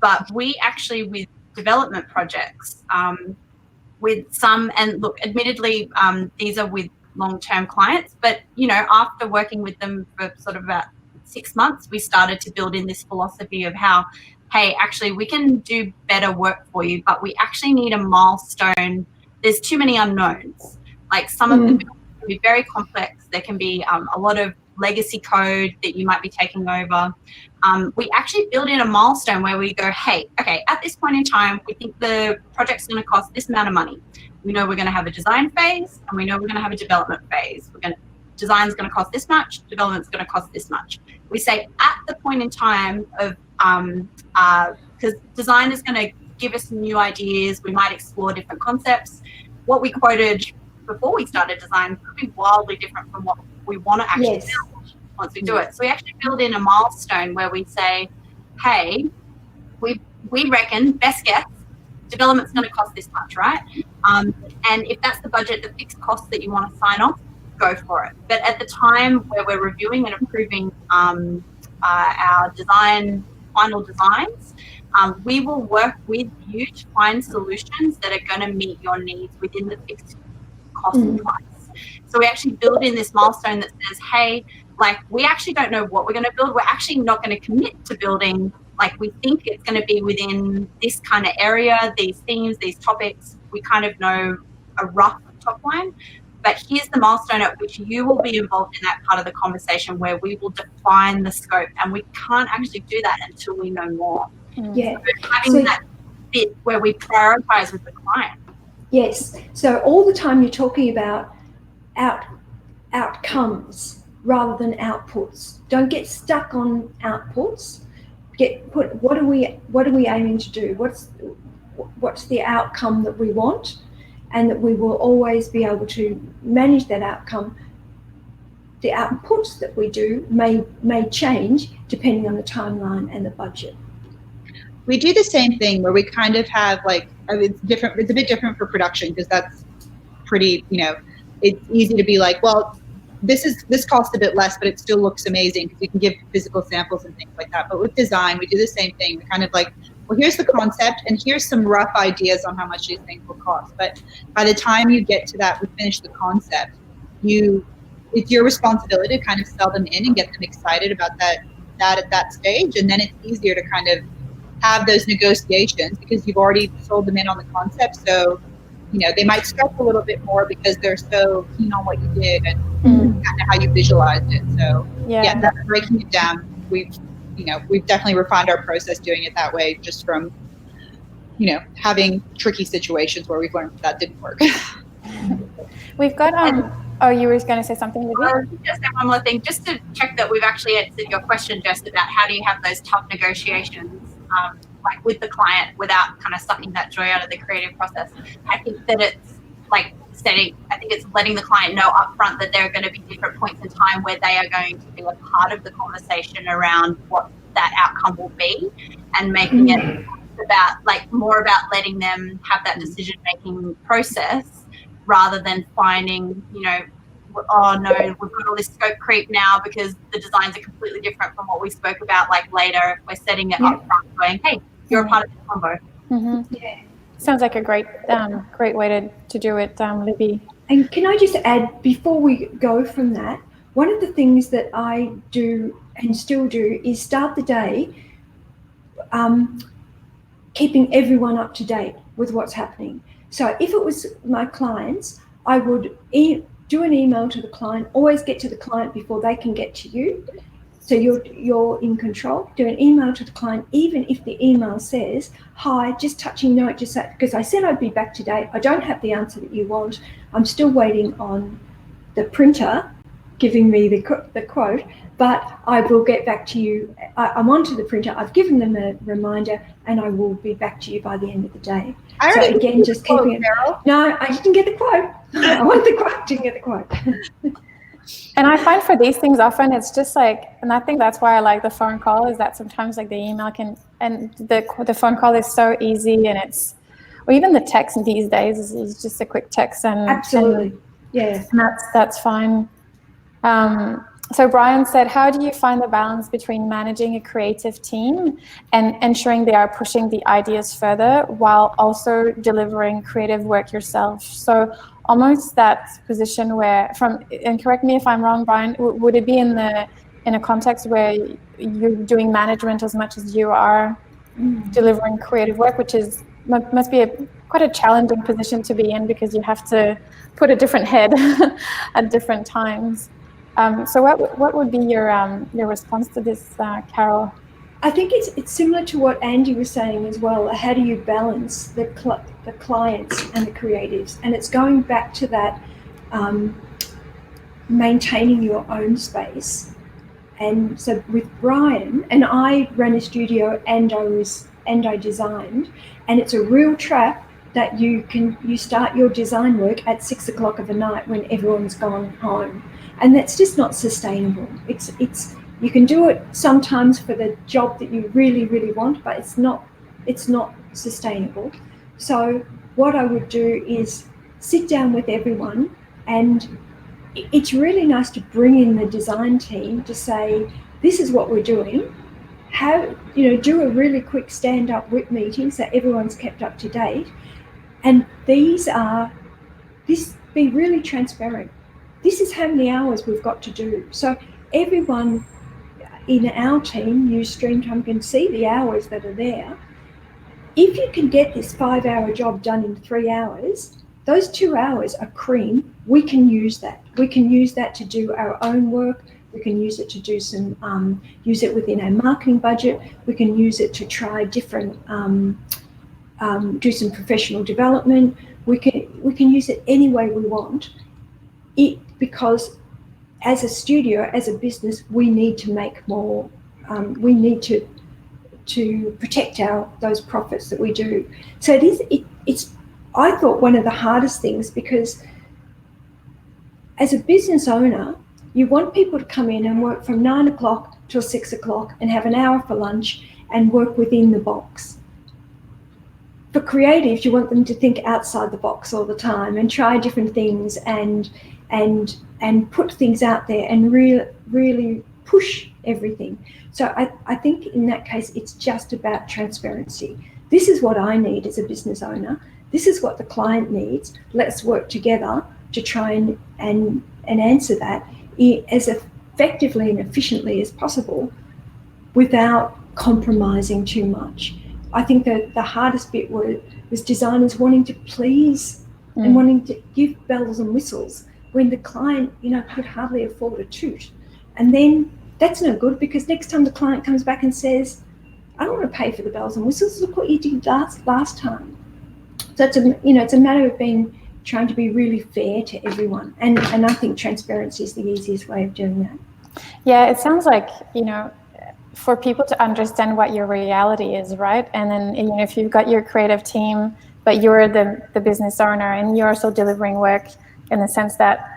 but we actually with development projects. With some, and look, admittedly, these are with long-term clients, but after working with them for sort of about 6 months, we started to build in this philosophy of how, hey, actually we can do better work for you, but we actually need a milestone. There's too many unknowns. Like some of them can be very complex. There can be a lot of legacy code that you might be taking over. We actually build in a milestone where we go, hey, okay, at this point in time, we think the project's going to cost this amount of money. We know we're going to have a design phase, and we know we're going to have a development phase. Design's going to cost this much, development's going to cost this much. We say at the point in time of, because design is going to give us new ideas, we might explore different concepts. What we quoted before we started design could be wildly different from what we want to actually build once we do it. So we actually build in a milestone where we say, hey, we reckon, best guess, development's going to cost this much, right? And if that's the budget, the fixed cost that you want to sign off, go for it. But at the time where we're reviewing and approving our final designs, we will work with you to find solutions that are going to meet your needs within the fixed cost price. So we actually build in this milestone that says, hey, like, we actually don't know what we're going to build. We're actually not going to commit to building, like, we think it's going to be within this kind of area, these themes, these topics. We kind of know a rough top line, but here's the milestone at which you will be involved in that part of the conversation where we will define the scope, and we can't actually do that until we know more. Yeah. So having that bit where we prioritize with the client. Yes. So all the time you're talking about outcomes rather than outputs. Don't get stuck on outputs. What are we aiming to do? What's the outcome that we want, and that we will always be able to manage that outcome. The outputs that we do may change depending on the timeline and the budget. We do the same thing where we kind of have like, it's different. It's a bit different for production because that's pretty, it's easy to be like, well, this costs a bit less, but it still looks amazing because you can give physical samples and things like that. But with design, we do the same thing. We kind of like, well, here's the concept and here's some rough ideas on how much these things will cost. But by the time you get to that, we finish the concept, it's your responsibility to kind of sell them in and get them excited about that at that stage. And then it's easier to kind of have those negotiations because you've already sold them in on the concept. So, they might stretch a little bit more because they're so keen on what you did and kind of how you visualized it. So yeah, that's breaking it down. We've definitely refined our process doing it that way, just from, having tricky situations where we've learned that didn't work. We've got, oh, you were going to say something, Lydia? Just one more thing, just to check that we've actually answered your question, Jess, about how do you have those tough negotiations like with the client without kind of sucking that joy out of the creative process. I think that it's like it's letting the client know upfront that there are going to be different points in time where they are going to be a part of the conversation around what that outcome will be, and making it more about letting them have that decision-making process rather than finding, oh no, we've got all this scope creep now because the designs are completely different from what we spoke about later. If we're setting it up front, going, hey, you're a part of the combo. Mm-hmm. Yeah. Sounds like a great way to do it, Libby. And can I just add, before we go from that, one of the things that I do and still do is start the day keeping everyone up to date with what's happening. So if it was my clients, I would do an email to the client, always get to the client before they can get to you. So you're in control. Do an email to the client, even if the email says, hi, just touching note, just that, because I said I'd be back today. I don't have the answer that you want. I'm still waiting on the printer giving me the quote, but I will get back to you. I'm onto the printer. I've given them a reminder and I will be back to you by the end of the day. So again, just keeping it. No, I didn't get the quote. I want the quote, didn't get the quote. And I find for these things often it's just and I think that's why I like the phone call, is that sometimes the email and the phone call is so easy, and or even the text these days is just a quick text and absolutely, yeah, and that's fine. So Brian said, how do you find the balance between managing a creative team and ensuring they are pushing the ideas further while also delivering creative work yourself? So almost that position where, and correct me if I'm wrong, Brian, would it be in a context where you're doing management as much as you are delivering creative work, which must be quite a challenging position to be in because you have to put a different head at different times. So what would be your response to this, Carol? I think it's similar to what Andy was saying as well. How do you balance the clients and the creatives? And it's going back to that maintaining your own space. And so with Brian, and I ran a studio and I designed, and it's a real trap that you start your design work at 6 o'clock of the night when everyone's gone home. And that's just not sustainable. It's you can do it sometimes for the job that you really, really want, but it's not sustainable. So what I would do is sit down with everyone, and it's really nice to bring in the design team to say, this is what we're doing. Do a really quick stand-up WIP meeting so everyone's kept up to date. And be really transparent. This is how many hours we've got to do. So everyone in our team, use Streamtime, can see the hours that are there. If you can get this 5-hour job done in 3 hours, those 2 hours are cream. We can use that. We can use that to do our own work. We can use it to do use it within our marketing budget. We can use it to try different, do some professional development. We can use it any way we want. Because as a studio, as a business, we need to make more. We need to protect those profits that we do. So it's I thought one of the hardest things, because as a business owner, you want people to come in and work from 9 o'clock till 6 o'clock and have an hour for lunch and work within the box. for creatives, you want them to think outside the box all the time and try different things and put things out there and really push everything. So I think in that case, it's just about transparency. This is what I need as a business owner. This is what the client needs. Let's work together to try and answer that as effectively and efficiently as possible without compromising too much. I think that the hardest bit was designers wanting to please and wanting to give bells and whistles when the client, could hardly afford a toot. And then that's no good, because next time the client comes back and says, I don't want to pay for the bells and whistles, look what you did last time. So it's a matter of trying to be really fair to everyone. And I think transparency is the easiest way of doing that. Yeah, it sounds like, for people to understand what your reality is, right? And then, if you've got your creative team, but you're the business owner and you're also delivering work in the sense that,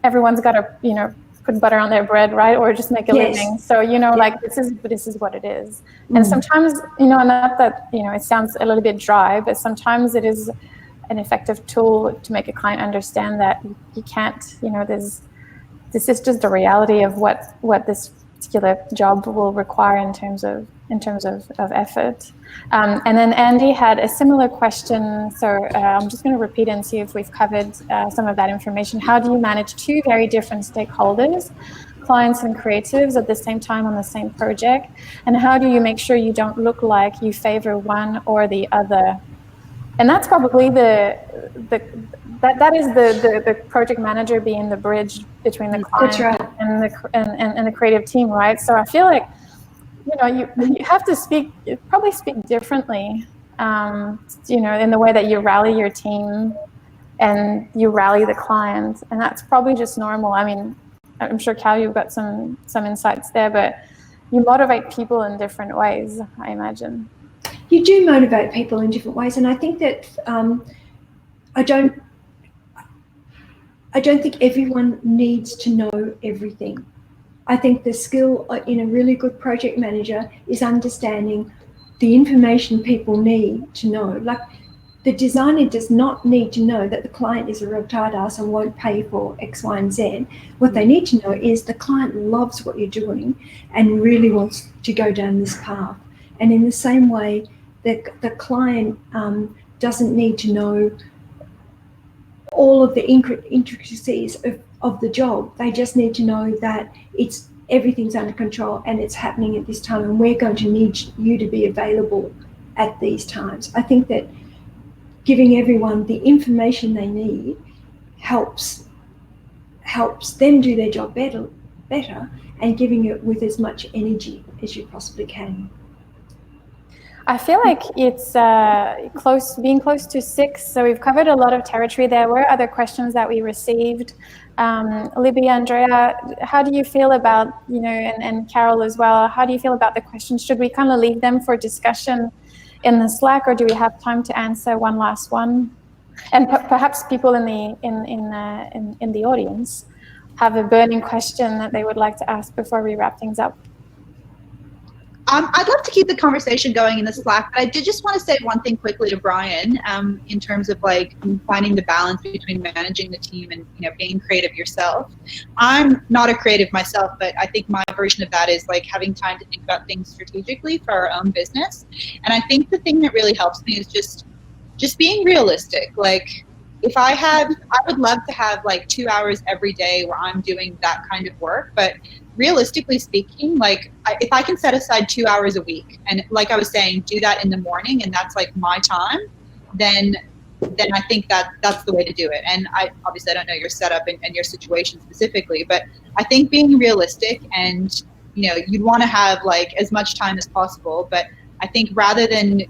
everyone's got to, put butter on their bread, right? Or just make a living. So, like this is what it is. And sometimes, not that, it sounds a little bit dry, but sometimes it is an effective tool to make a client understand that you can't, this is just the reality of what this particular job will require in terms of effort. And then Andy had a similar question, so I'm just going to repeat and see if we've covered some of that information. How do you manage two very different stakeholders, clients and creatives, at the same time on the same project? And how do you make sure you don't look like you favor one or the other? And that's probably that is the project manager being the bridge between the client and the creative team, right? So I feel like, you have to probably speak differently, in the way that you rally your team and you rally the client, and that's probably just normal. I mean, I'm sure Cal, you've got some insights there, but you motivate people in different ways, I imagine. You do motivate people in different ways, and I think that I don't think everyone needs to know everything. I think the skill in a really good project manager is understanding the information people need to know. Like, the designer does not need to know that the client is a real tight ass and won't pay for X, Y, and Z. What they need to know is the client loves what you're doing and really wants to go down this path. And in the same way, the client doesn't need to know all of the intricacies of the job. They just need to know that everything's under control and it's happening at this time, and we're going to need you to be available at these times. I think that giving everyone the information they need helps them do their job better, and giving it with as much energy as you possibly can. I feel like it's being close to 6, so we've covered a lot of territory. There were other questions that we received. Libby, Andrea, how do you feel about, and Carol as well, how do you feel about the questions? Should we kind of leave them for discussion in the Slack, or do we have time to answer one last one? And perhaps people in the audience have a burning question that they would like to ask before we wrap things up. I'd love to keep the conversation going in the Slack, but I did just want to say one thing quickly to Brian, in terms of like finding the balance between managing the team and being creative yourself. I'm not a creative myself, but I think my version of that is like having time to think about things strategically for our own business. And I think the thing that really helps me is just being realistic. Like, I would love to have like 2 hours every day where I'm doing that kind of work, but realistically speaking, like if I can set aside 2 hours a week, and like I was saying, do that in the morning, and that's like my time, then I think that's the way to do it. And I don't know your setup and your situation specifically, but I think being realistic, and you'd want to have like as much time as possible, but I think rather than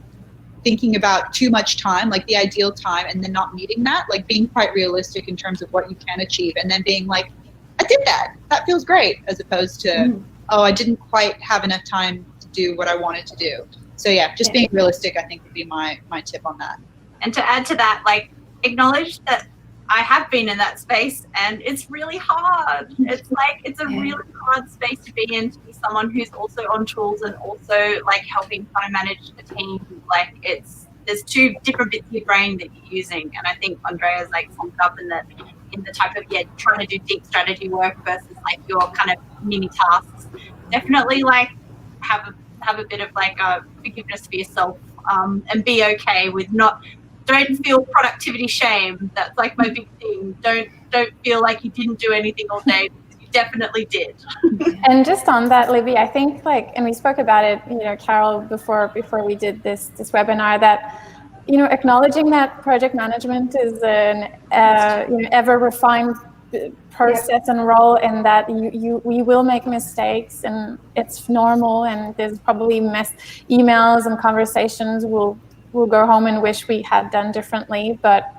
thinking about too much time, like the ideal time, and then not meeting that, like being quite realistic in terms of what you can achieve, and then being like, I did that. That feels great, as opposed to, I didn't quite have enough time to do what I wanted to do. So yeah, just being realistic, I think, would be my tip on that. And to add to that, like, acknowledge that I have been in that space and it's really hard. It's a really hard space to be in, to be someone who's also on tools and also like helping kind of manage a team. Like, it's there's two different bits of your brain that you're using, and I think Andrea's like summed up in the type of trying to do deep strategy work versus like your kind of mini tasks. Definitely like have a bit of like a forgiveness for yourself, and be okay with don't feel productivity shame. That's like my big thing. Don't feel like you didn't do anything all day. You definitely did. And just on that, Libby, I think and we spoke about it, Carol, before we did this webinar, that acknowledging that project management is an ever refined process and role, and that we will make mistakes, and it's normal, and there's probably emails and conversations we'll go home and wish we had done differently, but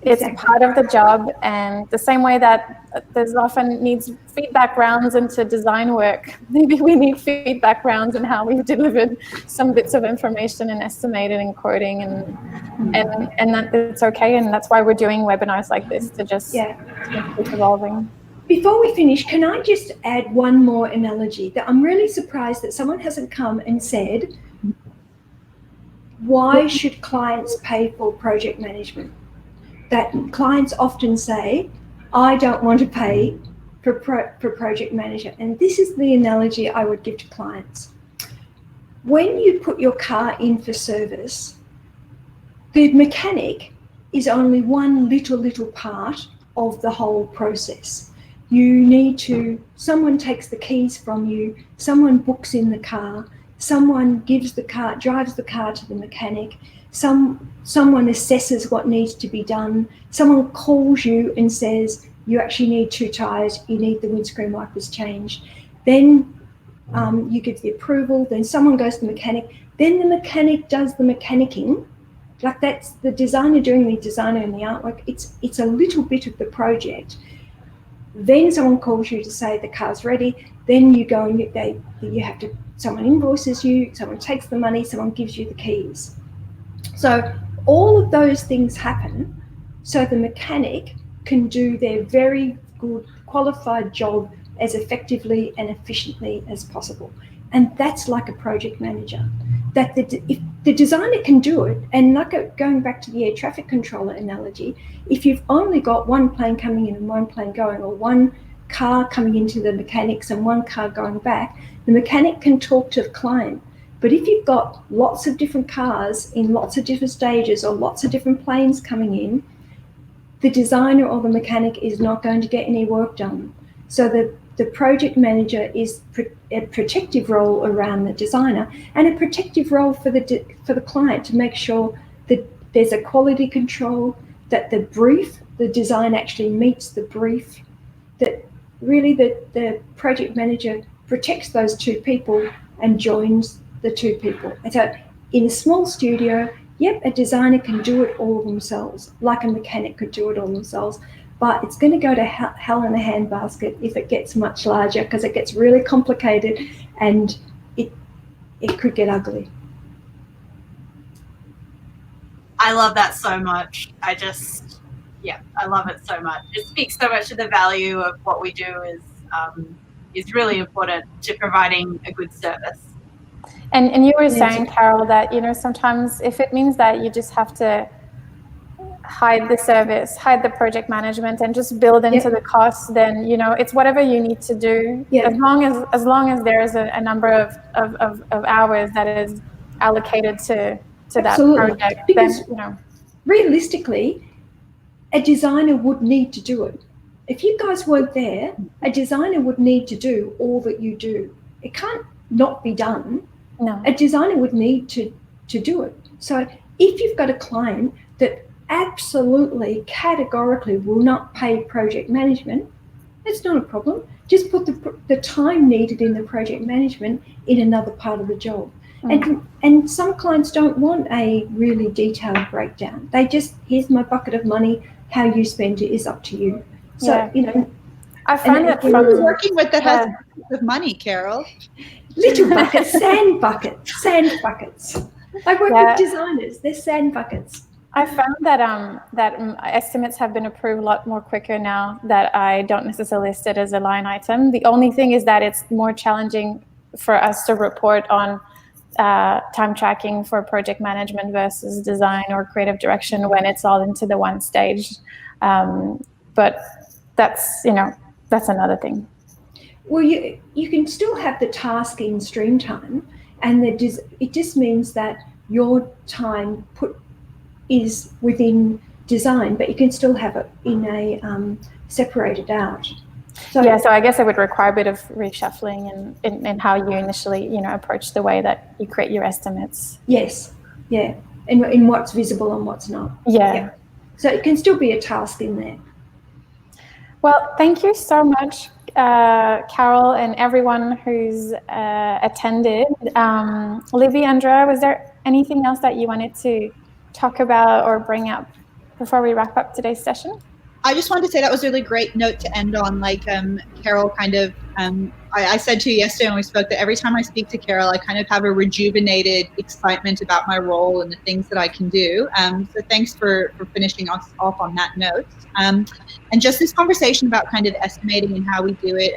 it's part of the job. And the same way that there's often needs feedback rounds into design work, maybe we need feedback rounds in how we've delivered some bits of information and estimated and coding, and that it's okay. And that's why we're doing webinars like this, to just keep evolving. Before we finish, can I just add one more analogy that I'm really surprised that someone hasn't come and said, why should clients pay for project management? That clients often say, I don't want to pay for project manager. And this is the analogy I would give to clients. When you put your car in for service, the mechanic is only one little part of the whole process. Someone takes the keys from you, someone books in the car, someone drives the car to the mechanic, someone assesses what needs to be done, someone calls you and says, you actually need 2 tires, you need the windscreen wipers changed. Then you give the approval, then someone goes to the mechanic, then the mechanic does the mechanicking. Like, that's the designer doing the designer and the artwork. It's a little bit of the project. Then someone calls you to say the car's ready. Then you go and someone invoices you, someone takes the money, someone gives you the keys. So all of those things happen so the mechanic can do their very good qualified job as effectively and efficiently as possible. And that's like a project manager. That if the designer can do it, and like going back to the air traffic controller analogy, if you've only got one plane coming in and one plane going, or one car coming into the mechanics and one car going back, the mechanic can talk to the client. But if you've got lots of different cars in lots of different stages, or lots of different planes coming in, the designer or the mechanic is not going to get any work done. So the project manager is a protective role around the designer, and a protective role for the client, to make sure that there's a quality control, that the design actually meets the brief, that really the project manager protects those 2 people and joins the 2 people. And so in a small studio, a designer can do it all themselves, like a mechanic could do it all themselves. But it's going to go to hell in a handbasket if it gets much larger, because it gets really complicated and it could get ugly. I love that so much. I love it so much. It speaks so much to the value of what we do is really important to providing a good service. And you were saying, Carol, that sometimes if it means that you just have to hide the service, hide the project management, and just build into the costs, then it's whatever you need to do. As long as there is a number of hours that is allocated to that project. Because then realistically, a designer would need to do it. If you guys weren't there, a designer would need to do all that you do. It can't not be done. No. A designer would need to do it. So if you've got a client that absolutely categorically will not pay project management, it's not a problem. Just put the time needed in the project management in another part of the job. And some clients don't want a really detailed breakdown. They just, here's my bucket of money, how you spend it is up to you. So I find that from working with that has of money, Carol. Little buckets, sand buckets. I work with designers, they're sand buckets. I found that estimates have been approved a lot more quicker now that I don't necessarily list it as a line item. The only thing is that it's more challenging for us to report on time tracking for project management versus design or creative direction when it's all into the one stage. But that's another thing. Well, you can still have the task in Streamtime, and it just means that your time is within design, but you can still have it in a separated out. So I guess it would require a bit of reshuffling in how you initially, approach the way that you create your estimates. Yes, yeah, in what's visible and what's not. Yeah. So it can still be a task in there. Well, thank you so much, Carol, and everyone who's attended. Livy, Andrea, was there anything else that you wanted to talk about or bring up before we wrap up today's session? I just wanted to say that was a really great note to end on. Like Carol kind of, I said to you yesterday when we spoke that every time I speak to Carol, I kind of have a rejuvenated excitement about my role and the things that I can do. So thanks for finishing us off on that note. And just this conversation about kind of estimating and how we do it.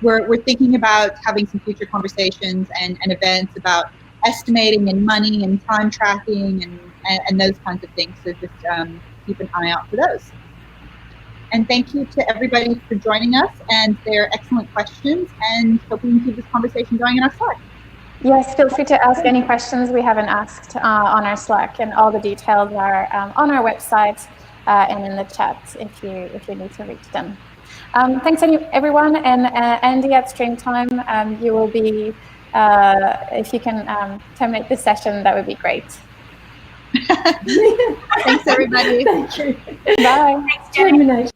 We're thinking about having some future conversations and events about estimating and money and time tracking and those kinds of things. So just keep an eye out for those. And thank you to everybody for joining us and their excellent questions, and hope we can keep this conversation going in our Slack. Yes, feel free to ask any questions we haven't asked on our Slack, and all the details are on our website and in the chat if you need to reach them. Thanks everyone, and Andy at Streamtime, you will be, if you can terminate the session, that would be great. Thanks everybody. Thank you. Bye. Thanks, Jenny.